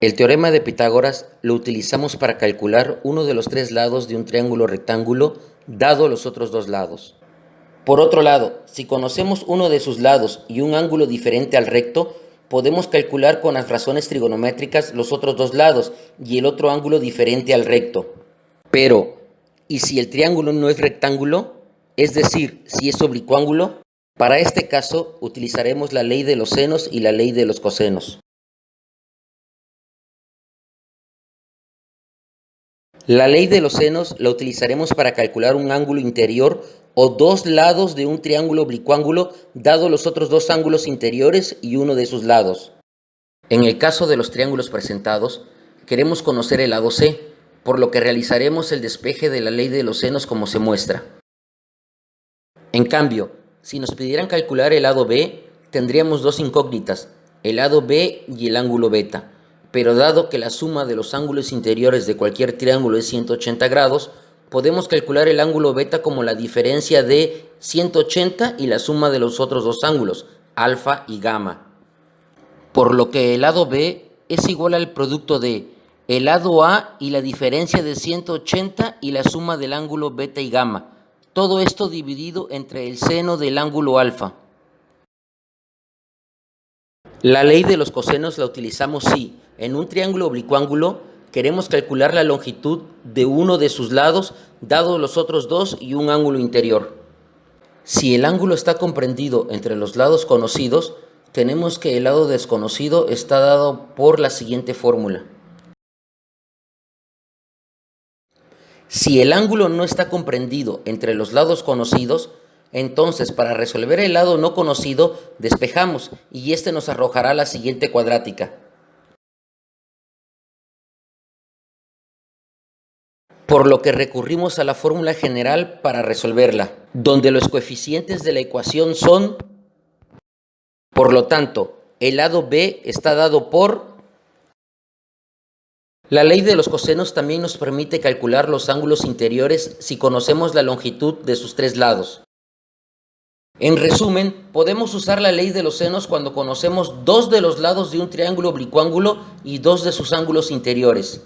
El teorema de Pitágoras lo utilizamos para calcular uno de los tres lados de un triángulo rectángulo, dado los otros dos lados. Por otro lado, si conocemos uno de sus lados y un ángulo diferente al recto, podemos calcular con las razones trigonométricas los otros dos lados y el otro ángulo diferente al recto. Pero, ¿y si el triángulo no es rectángulo? Es decir, si es oblicuángulo. Para este caso, utilizaremos la ley de los senos y la ley de los cosenos. La ley de los senos la utilizaremos para calcular un ángulo interior o dos lados de un triángulo oblicuángulo, dado los otros dos ángulos interiores y uno de sus lados. En el caso de los triángulos presentados, queremos conocer el lado C, por lo que realizaremos el despeje de la ley de los senos como se muestra. En cambio, si nos pidieran calcular el lado B, tendríamos dos incógnitas, el lado B y el ángulo beta. Pero dado que la suma de los ángulos interiores de cualquier triángulo es 180 grados, podemos calcular el ángulo beta como la diferencia de 180 y la suma de los otros dos ángulos, alfa y gamma. Por lo que el lado B es igual al producto de el lado A y la diferencia de 180 y la suma del ángulo beta y gamma. Todo esto dividido entre el seno del ángulo alfa. La ley de los cosenos la utilizamos si, en un triángulo oblicuángulo, queremos calcular la longitud de uno de sus lados, dado los otros dos y un ángulo interior. Si el ángulo está comprendido entre los lados conocidos, tenemos que el lado desconocido está dado por la siguiente fórmula. Si el ángulo no está comprendido entre los lados conocidos, entonces para resolver el lado no conocido, despejamos y este nos arrojará la siguiente cuadrática. Por lo que recurrimos a la fórmula general para resolverla, donde los coeficientes de la ecuación son, por lo tanto, el lado B está dado por. La ley de los cosenos también nos permite calcular los ángulos interiores si conocemos la longitud de sus tres lados. En resumen, podemos usar la ley de los senos cuando conocemos dos de los lados de un triángulo oblicuángulo y dos de sus ángulos interiores.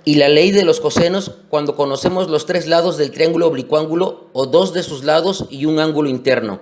Y la ley de los cosenos cuando conocemos los tres lados del triángulo oblicuángulo o dos de sus lados y un ángulo interno.